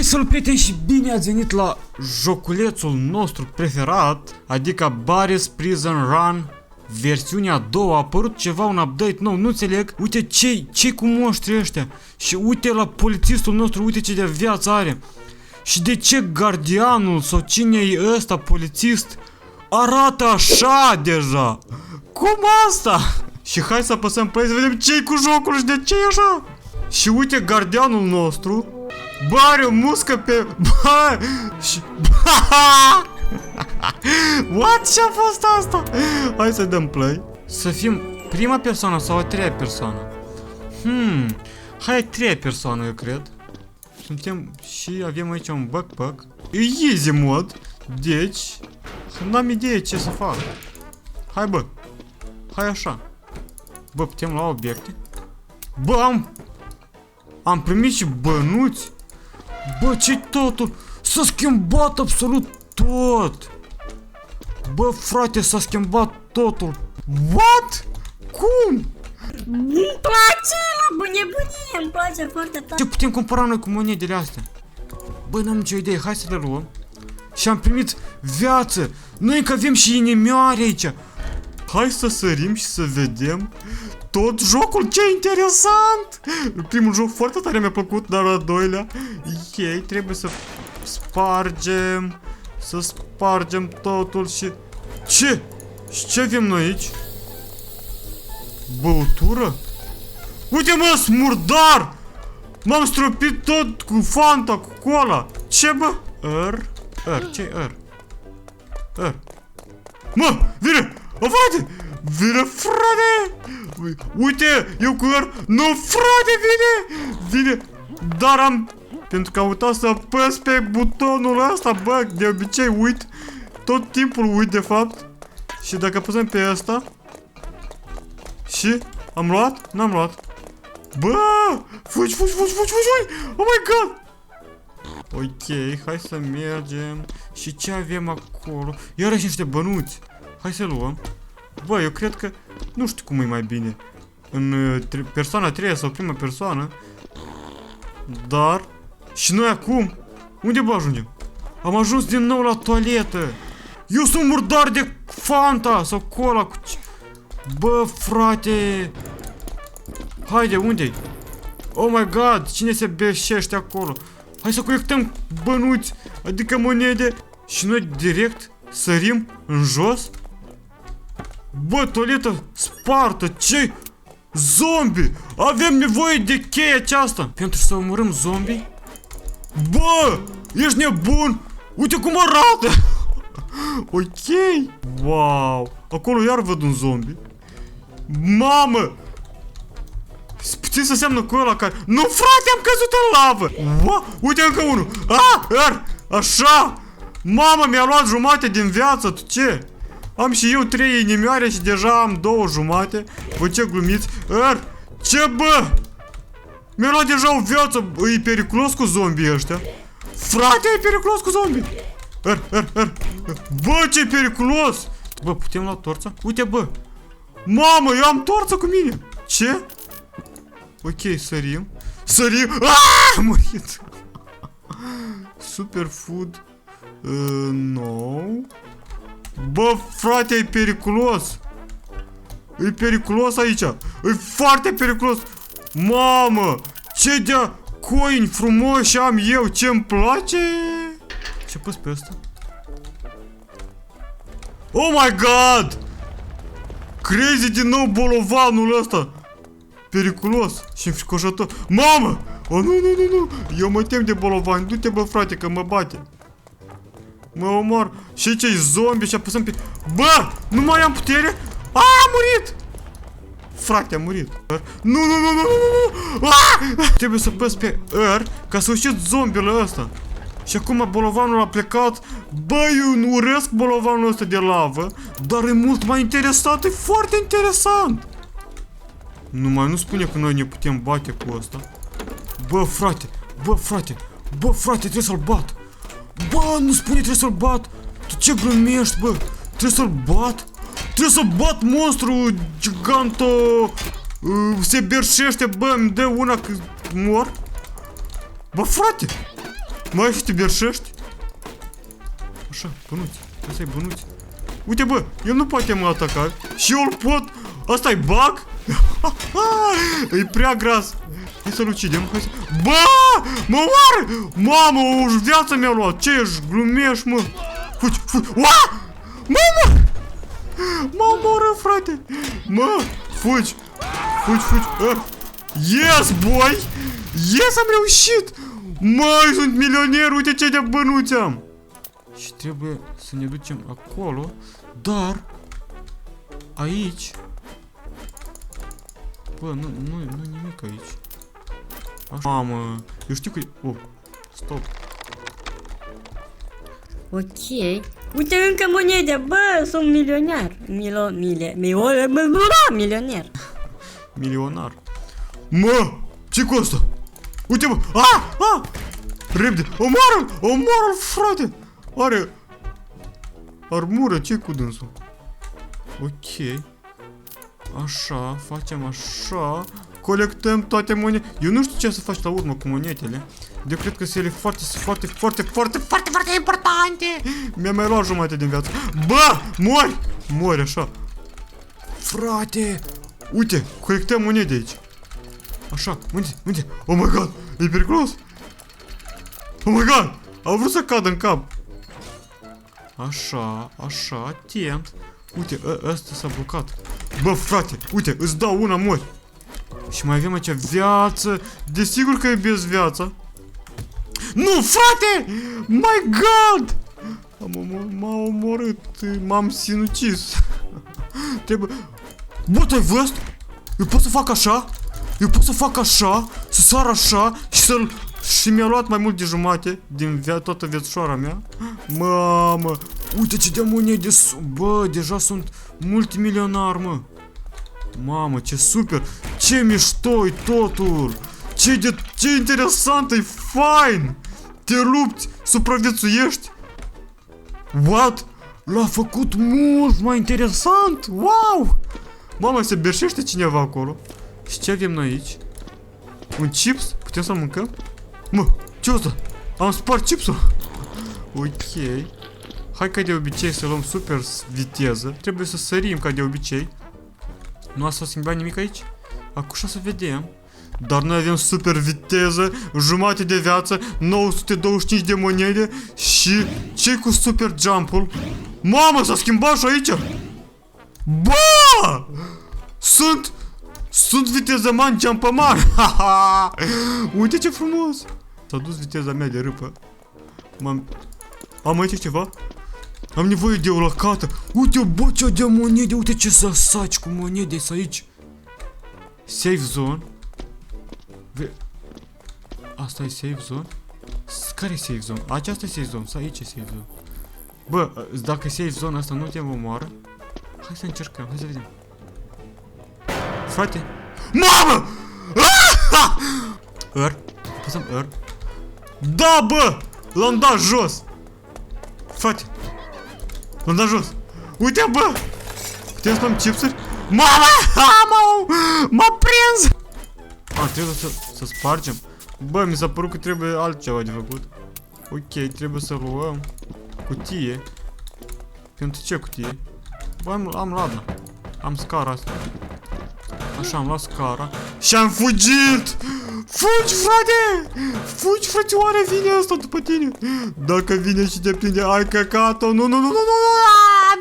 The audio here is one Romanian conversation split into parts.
Salut prieteni și bine ați venit la joculețul nostru preferat, adică Barry's Prison Run, versiunea a doua. A apărut ceva, un update nou, nu înțeleg. Uite ce cu monștrii ăștia. Și uite la polițistul nostru, uite ce de viață are. Și de ce gardianul sau cine e ăsta polițist arată așa deja? Cum asta? Și hai să apăsăm play să vedem ce-i cu jocul și de ce e așa. Și uite gardianul nostru. Bă, are o muscă pe... Bă! Și... What? Ce-a fost asta? Hai să dăm play. Să fim prima persoană sau a treia persoană? Hai a treia persoană, eu cred. Suntem și avem aici un backpack. E easy mod. Deci... N-am idee ce să fac. Hai, bă. Hai așa. Bă, putem lua obiecte? Bă, am primit și bănuți. Bă, ce-i totul? S-a schimbat absolut tot. Bă, frate, s-a schimbat totul. What? Cum? Îmi place la nebunie, îmi place foarte tare. Ce putem cumpăra noi cu monedele astea? Bă, n-am nicio idee, hai să le luăm. Și am primit viață. Noi încă avem și inimioare aici. Hai să sărim și să vedem tot jocul, ce interesant! Primul joc foarte tare mi-a plăcut, dar al doilea, ei, trebuie să spargem totul și... Ce? Și ce avem noi aici? Băutură? Uite, mă, smurdar! M-am stropit tot cu Fanta, cu cola. Ce, bă? Ce-i Mă, vine! O, frate! Vine, frate! Uite, eu cu nu, frate, vine! Dar am... Pentru că am uitat să apăs pe butonul ăsta, bă, de obicei uit. Tot timpul uit, de fapt. Și dacă apăsăm pe ăsta... Și... Am luat? N-am luat. Bă! Fugi! Oh my god! Ok, hai să mergem. Și ce avem acolo? Iarăși niște bănuți. Hai să luăm. Bă, eu cred că... Nu știu cum e mai bine. În persoana a treia sau prima persoană. Dar... Și noi acum? Unde bă ajungem? Am ajuns din nou la toaletă. Eu sunt murdar de Fanta sau cola cu... Bă, frate. Haide, unde-i? Oh my god, cine se beșește acolo? Hai să colectăm bănuți, adică monede. Și noi direct sărim în jos. Bă, toaletă spartă, ce? Zombie! Avem nevoie de cheia aceasta pentru să omorâm zombie. Bă, ești nebun? Uite cum arată. Ok. Wow. Acolo iar văd un zombie. Mamă! Puțin să seamnă cu ăla care... Nu, frate, am căzut în lavă! Uite încă unul! Așa! Mamă, mi-a luat jumate din viață, tu ce? Am și eu 3 inimioare și deja am 2 jumate. Bă, ce glumiți? Ce, bă? Mi-a luat deja o viață. E periculos cu zombii ăștia. Frate, e periculos cu zombii. Bă, ce periculos! Bă, putem lua torța? Uite, bă! Mamă, eu am torță cu mine! Ce? Ok, sărim. Am murit! Superfood. No. Bă, frate, e periculos. E periculos aici. E foarte periculos. Mamă, ce de coini frumoși am eu. Ce-mi place. Ce pus pe ăsta? Oh my god. Crazy din nou bolovanul ăsta. Periculos și înfricoșător. Mamă. Oh, nu. Eu mă tem de bolovan. Du-te, bă, frate, că mă bate. Mă omor. Și ce-i zombie și apăsăm pe... Bă, nu mai am putere? A murit! Frate, a murit. Nu. Trebuie să păs pe R ca să ucid zombiul ăsta. Și acum bolovanul a plecat. Bă, eu nu urăsc bolovanul ăsta de lavă, dar e mult mai interesant, e foarte interesant. Nu spune că noi ne putem bate cu ăsta. Bă, frate, trebuie să-l bat. Bă, nu spune trebuie să-l bat. Tu ce glumești, bă? Trebuie să-l bat? Trebuie să bat monstru giganto. Se berșește, bă, îmi dă una că mor. Bă, frate. Mai ai și te berșești? Așa, bănuți. Asta e bănuți. Uite, bă, el nu poate mă ataca. Și eu îl pot. Asta-i bug? E prea gras. Hai să-l ucidem. Hai să... Bă! Mă oare! Mamă, o viață mi-a luat. Ce ești? Glumești, mă? Fugi, fugi. Ua! Mamă! M-a omorât, frate. Mă, fugi. Fugi, fugi. Yes, boy! Yes, am reușit! Măi, sunt milioner, uite ce de bănuți am! Și trebuie să ne ducem acolo, dar aici... Bă, nu nimic aici. Așa, mamă, eu știu că... Oh, stop. Ok. Uite încă monede, bă, sunt milionar. Milioner. Milionar. Mă, ce costă? Uite, mă, repede, omoară-l, frate. Are armură, ce cu dânsul? Ok. Așa, facem așa. Colectăm toate monede. Eu nu știu ce să faci la urmă cu monetele. Eu cred că sunt ele foarte importante. Mi-a mai luat jumătate din viață. Bă, mori așa. Frate, uite, colectăm monede aici. Așa, unde? Oh my god, e periculos. Oh my god, au vrut să cadă în cap. Așa, atent. Uite, ăsta s-a blocat. Bă, frate, uite, îți dau una, mori. Și mai avem aici viață. Desigur că iubesc viața. Nu, frate! My god! M-a omorât. M-am sinucis. Trebuie... Bă, tu ai văzut? Eu pot să fac așa? Să sar așa și să-l... Și mi-a luat mai mult de jumate din toată viețușoara mea. Mamă, uite ce de monede. Bă, deja sunt multimilionar, mă. Mamă, ce super. Ce mișto-i totul. Ce interesant, e fain. Te lupți, supraviețuiești. What? L-a făcut mult mai interesant. Wow. Mamă, se berșește cineva acolo. Și ce avem noi aici? Un chips? Putem să-l mâncăm? Mă, ce ăsta? Am spart chipsul. Ok. Hai ca de obicei să luăm super viteză. Trebuie să sărim ca de obicei. Nu s-a schimbat nimic aici? Acum să vedem. Dar noi avem super viteză, jumate de viață, 925 de monede și ce cu super jump-ul? Mamă, s-a schimbat și aici! Bă! Sunt vitezăman jumpaman! Uite ce frumos! S-a dus viteza mea de râpă. Am aici ceva? Am nevoie de o lacată. Uite o bocea de monede. Uite ce să saci cu monede aici. Safe zone. Asta e safe zone? Care e safe zone? Aceasta e safe zone. Sau aici e safe zone. Bă, dacă e safe zone asta nu te omoară. Hai să încercăm. Hai să vedem. Frate. Mamă! Păsăm Da, bă! L-am dat jos. Frate. L-am dat jos. Uite, bă! Putem să luăm chipsuri? Mama! M-a prins! Trebuie să spargem. Bă, mi s-a părut că trebuie altceva de făcut. Ok, trebuie să luăm cutie. Pentru ce cutie? Bă, am luat. Am scara asta. Așa, am luat scara. Și am fugit! Fugi, frate! Fugi, frățioare, vine asta după tine. Dacă vine și te prinde, ai căcat-o. Nu,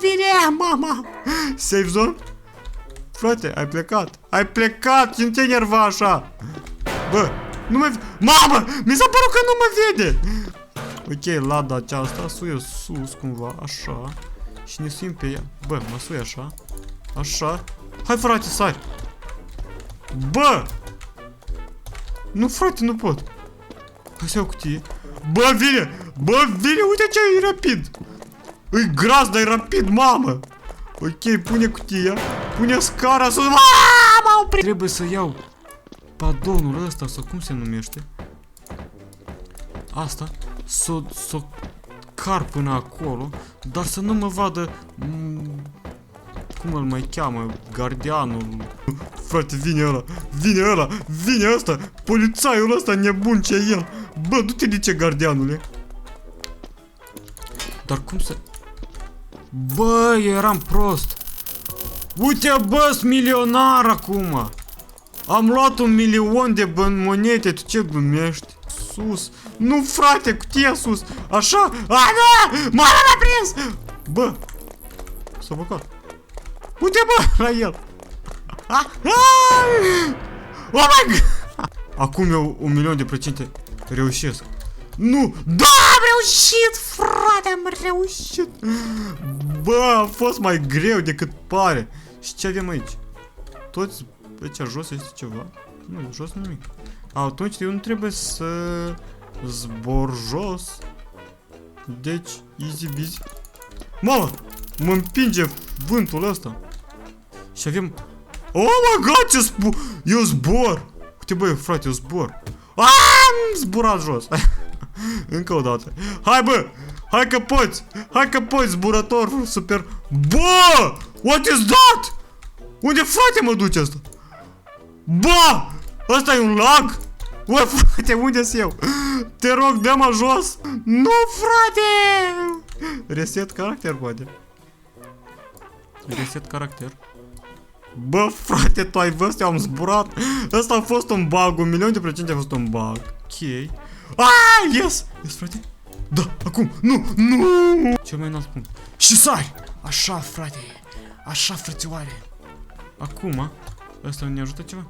vine, mama. Safe zone? Frate, ai plecat și nu te enerva așa. Bă, nu mă... Mamă, mi s-a părut că nu mă vede. Ok, lada aceasta suie sus cumva, așa. Și ne suim pe ea. Bă, mă sui așa. Așa. Hai, frate, sari. Bă! Nu, frate, nu pot. Hai să iau cutie. Bă, vine, uite ce e rapid. E gras, dar e rapid, mamă. Ok, pune cutia. Pune scara sus. M-a oprit. Trebuie să iau padonul ăsta, sau cum se numește. Asta. Să car până acolo. Dar să nu mă vadă... Cum îl mai cheamă? Gardianul. Frate, vine ăsta. Polițaiul ăsta nebun ce e el. Bă, du-te de ce, gardianule. Dar cum să... Bă, eu eram prost. Uite, bă, sunt milionar acum. Am luat 1.000.000 de monede, tu ce glumești? Sus. Nu, frate, cutia sus. Așa. A, da! Mama m-a prins! Bă. S-a băgat. Uite, bă, la el. Oh my God! Acum eu 1.000.000% reușesc. Nu! Da, am reușit, frate, am reușit! Bă, a fost mai greu decât pare. Și ce avem aici? Toți, aici jos este ceva? Nu, jos nimic. Atunci eu nu trebuie să zbor jos. Deci, easy busy. Mamă, mă împinge vântul ăsta. Și avem... Oh my God, ce eu zbor! Uite, băi, frate, eu zbor. Am zburat jos. Încă o dată. Hai, bă! Hai că poți! Hai că poți, zburător super... Bă! What is that? Unde, frate, mă duce asta? Bă! Ăsta e un lag? Bă, frate, unde-s eu? Te rog, dă-mă jos! Nu, frate! Reset caracter, poate. Reset caracter. Bă, frate, tu ai văzut, eu am zburat. Ăsta a fost un bug, 1.000.000% a fost un bug. Ok. Ah, yes! Yes, frate? Da, acum, nu, nu! Cel mai înalt punct. Și sari! Așa, frate. Așa, frățioare. Acum, ăsta ne ajută ceva?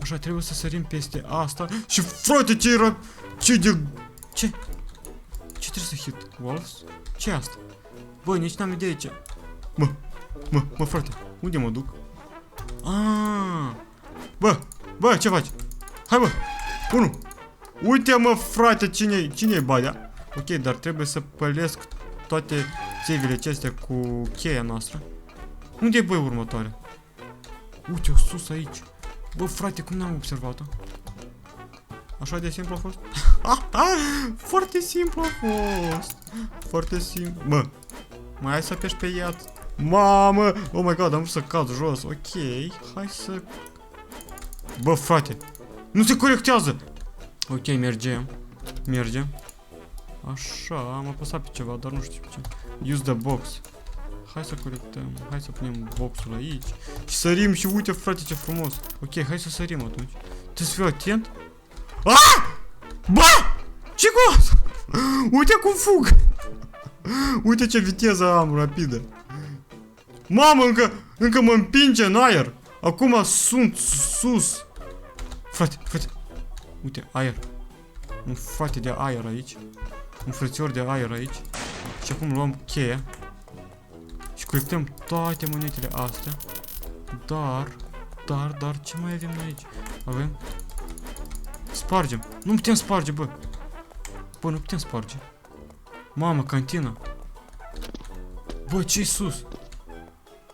Așa, trebuie să sărim peste asta. Și, frate, ce era... Ce de... Ce? Ce trebuie să hit? Wolves? Ce asta? Bă, nici n-am idee ce... Mă, frate, unde mă duc? Ah, bă, ce faci? Hai, bă, 1. Uite, mă, frate, cine-i badea? Ok, dar trebuie să pălesc toate țevile acestea cu cheia noastră. Unde e, băi, următoarea? Uite-o sus aici. Bă, frate, cum n-am observat-o? Așa de simplu a fost? Foarte simplu a fost. Foarte simplu. Bă, mai hai să apeși pe iad. Mamă! Oh my God, am vrut să cad jos. Ok, hai să... Bă, frate, nu se corectează! Ok, mergem. Așa, am apăsat pe ceva, dar nu știu ce. Use the box. Hai să corectăm. Hai să punem boxul aici. Și sărim și uite, frate, ce frumos. Ok, hai să sărim atunci. Trebuie să fiu atent. Ah! Bă! Ce cu asta? Uite cum fug! Uite ce viteză am rapidă. Mamă, încă mă împinge în aer. Acum sunt sus. Frate. Uite, aer. Un frate de aer aici. Un frățior de aer aici. Și acum luăm cheia. Și colectăm toate monetele astea. Dar, ce mai avem aici? Avem? Spargem. Nu putem sparge, bă. Bă, nu putem sparge. Mamă, cantina. Bă, ce-i sus?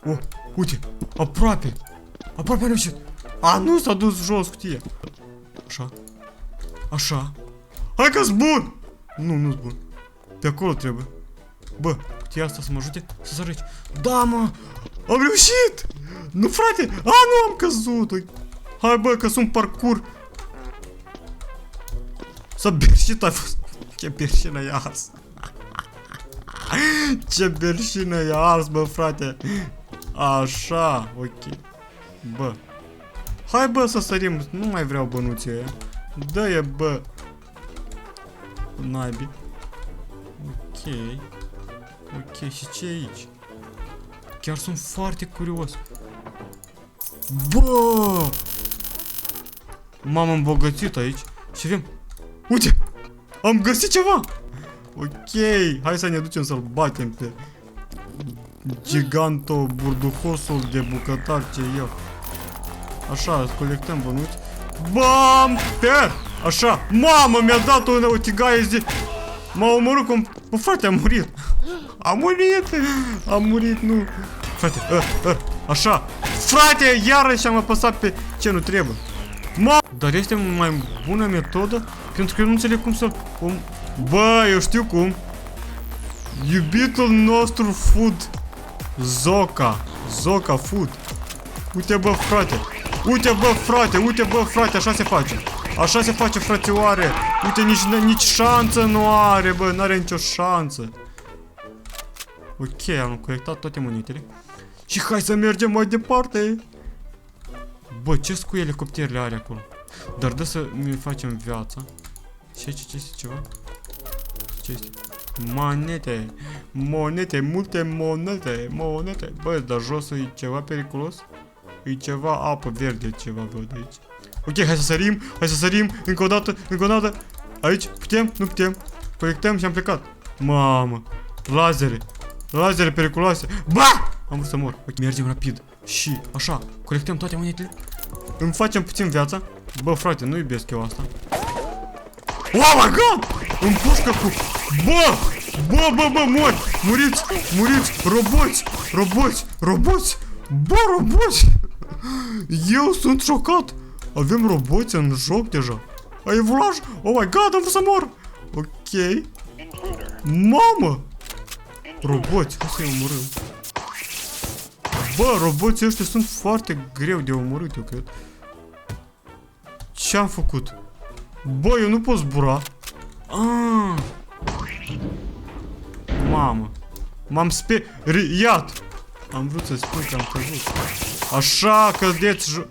Oh, uite, aproape am reușit. A, nu, s-a dus jos cutia. Așa. Hai că-s bun. Nu-s bun. Pe acolo trebuie. Bă, cutia asta să mă ajute să sar aici. Da, mă, am reușit. Nu, frate, nu am căzut. Hai, bă, că sunt parcurs. S-a berșit, ai fost. Ce berșină e ars. Ce berșină e ars, bă, frate. Așa, ok. Bă. Hai, bă, să sărim. Nu mai vreau bănuții aia. Dă-i, bă. Naibii. Ok, și ce e aici? Chiar sunt foarte curios. Bă! M-am îmbogățit aici. Și avem... Uite! Am găsit ceva! Ok, hai să ne ducem să-l batem pe Giganto burduhosul de bucătar ce e el. Așa, colectăm bănuți. Bam! Pe! Așa! Mamă, mi-a dat o tigaie zi. M-a omorât cum... Bă, frate, am murit! Am murit, nu! Frate, așa! Frate, iarăși am apăsat pe ce nu trebuie. Dar este o mai bună metodă? Pentru că eu nu înțeleg cum să... Bă, eu știu cum. Iubitul nostru food. Zoca food. Uite, bă, frate. Uite, bă, frate, așa se face. Așa se face, frățioare. Uite, nici șansă nu are, bă. N-are nicio șansă. Ok, am colectat toate monetele. Și hai să mergem mai departe. Bă, ce-s cu elicopterele alea acolo? Dar dă să mi facem viața. Și aici ce este ceva? Ce este? Monete. Monete, multe monete. Bă, dar jos e ceva periculos? E ceva apă verde, ceva văd aici. Ok, hai să sărim, încă o dată. Aici, putem? Nu putem. Colectăm și am plecat. Mamă, lazere periculoase. Ba! Am vrut să mor. Ok, mergem rapid. Și, așa, colectăm toate monetele. Îmi facem puțin viața. Bă, frate, nu iubesc eu asta. Oh my god! Îmi pușcă cu... Bă, muriți! Roboți! Bă, roboți! Eu sunt șocat! Avem roboți în joc deja. A evoluat. Oh my god, am vrut să mor. Ok. Mamă! Roboți, hai să-i omorâm. Bă, roboții ăștia sunt foarte greu de omorât, eu cred. Ce-am făcut? Bă, eu nu pot zbura. Mamă. M-am speriat. Am vrut să spun că am căzut. Așa, cădeți.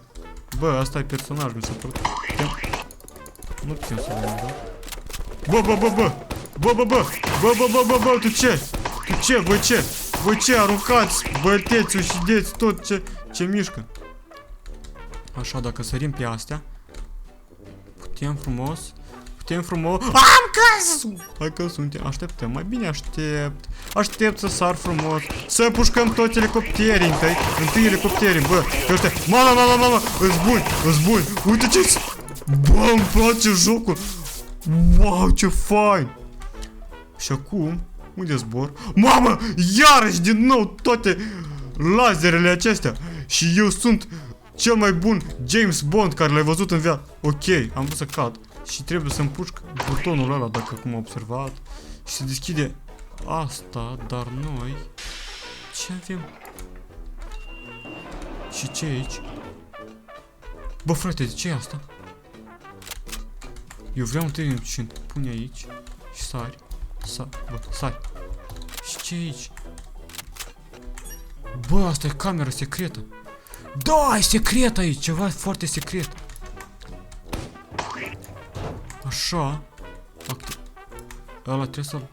Bă, asta e personaj, mi se pare. Nu putem să vedem, da? Bă, tu ce? Voi ce aruncați? Băteți, ucideți tot ce mișcă. Așa, dacă sărim pe astea, putem frumos. Am căzut! Hai că suntem, așteptăm, mai bine aștept să sar frumos. Să pușcăm toți elicopterii întâi elicopterii, bă, că ăștia, mama, îți buni, uite ce-ți, bă, îmi place jocul, wow, ce fain. Și acum, unde zbor? Mamă, iarăși din nou toate lazerele acestea. Și eu sunt cel mai bun James Bond care l-ai văzut în viață. Ok, am vrut să cad. Și trebuie să împușc butonul ăla, dacă cum am observat. Și se deschide asta, dar noi... Ce avem? Și ce e aici? Bă, frate, ce e asta? Eu vreau întâi și pune aici. Și sari. Bă, sari. Și ce e aici? Bă, asta e camera secretă. Da, e secret aici, ceva foarte secret. Așa. Ăla trebuie să-l...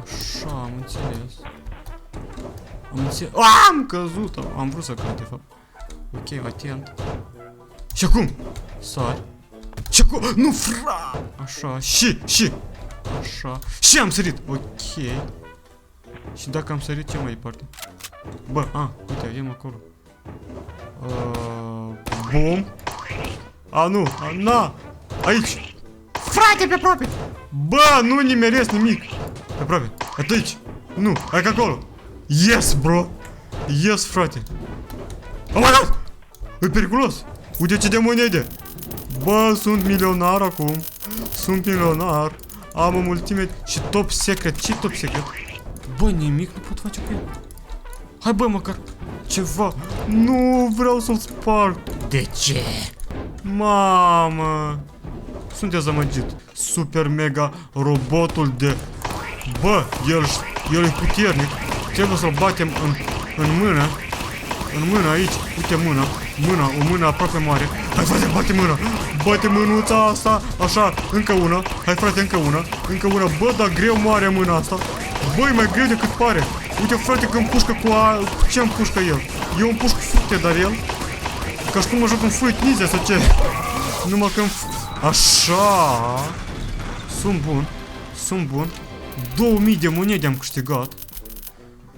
Așa, am înțeles. Am căzut! Am vrut să cad, de fapt. Ok, atent. Și acum? Sari. Și acum? Nu, fra! Așa, și! Așa. Și am sărit! Ok. Și dacă am sărit, ce mai departe? Bă, uite, avem acolo. Bum. Na! Aici! Frate, pe aproape! Bă, nu nimeresc nimic! Pe aproape, aici! Nu, hai că acolo! Yes, bro! Yes, frate! Oh my god! E periculos! Uite ce de monede! Bă, sunt milionar acum! Sunt milionar! Am un ultimate și top secret! Ce top secret? Bă, nimic nu pot face cu el! Hai, bă, măcar ceva! Nu vreau să-l sparg! De ce? Mamă! Sunt dezamăgit. Super mega robotul de... Bă, el e puternic. Trebuie să-l batem în mână. În mână aici. Uite mâna. O mână aproape mare. Hai, frate, bate mâna. Bate mânuța asta. Așa, încă una. Hai, frate, încă una. Bă, dar greu moare mâna asta. Bă, e mai greu decât pare. Uite, frate, că împușcă cu ce împușcă el? Eu împușc fructe, dar el... Ca și cum mă joc în fruit ninja sau ce? Numai că așa. Sunt bun. 2000 de monede am câștigat.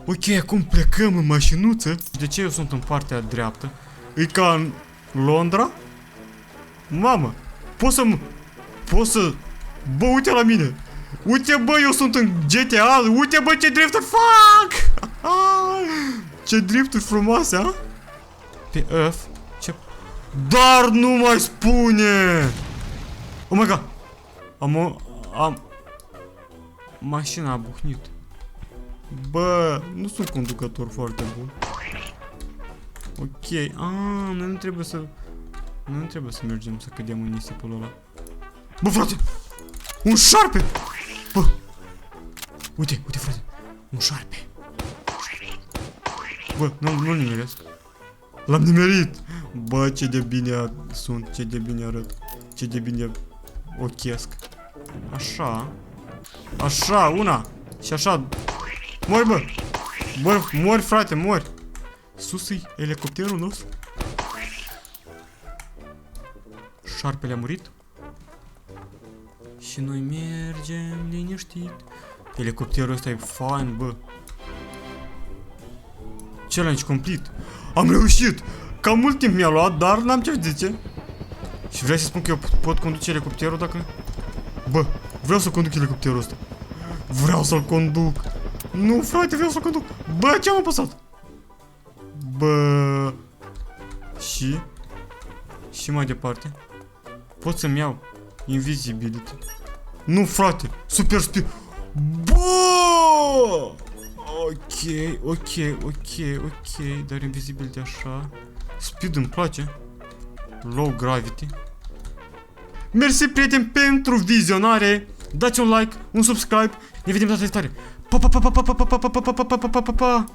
Ok, acum plecăm în mașinuță. De ce eu sunt în partea dreaptă? E ca în Londra? Mamă, pot să... Bă, uite la mine. Uite, bă, eu sunt în GTA. Uite, bă, ce drifturi fac. Ce drifturi frumoase, a? Pe F. Ce... Dar nu mai spune! Oh my god! Mașina a buhnit. Bă, nu sunt conducător foarte bun. Ok, noi nu trebuie să Nu trebuie să mergem să cădem în nisipul ăla. Bă, frate! Un șarpe! Bă! Uite, uite, frate! Un șarpe! Bă, nu-l nimeresc. L-am nimerit! Bă, ce de bine sunt, ce de bine arăt. Ce de bine ochesc. Așa. Așa, una. Și așa. Mori, bă! Bă, mori, frate, mori! Sus-i elicopterul nostru. Șarpele a murit. Și noi mergem liniștit. Elicopterul ăsta e fain, bă. Challenge complet. Am reușit! Cam mult timp mi-a luat, dar n-am ce zice. Și vrei să spun că eu pot conduce elicopterul dacă... Bă, vreau să conduc elicopterul ăsta. Vreau să-l conduc. Nu, frate, vreau să-l conduc. Bă, ce-am apăsat? Bă... Și mai departe. Pot să-mi iau invisibility. Nu, frate, super speed. Bă! Ok, dar invisibility așa. Speed îmi place. Low gravity. Mersi, prieteni, pentru vizionare. Dați un like, un subscribe. Ne vedem data viitoare. Pa, pa, pa, pa, pa, pa, pa, pa, pa, pa, pa, pa, pa, pa, pa.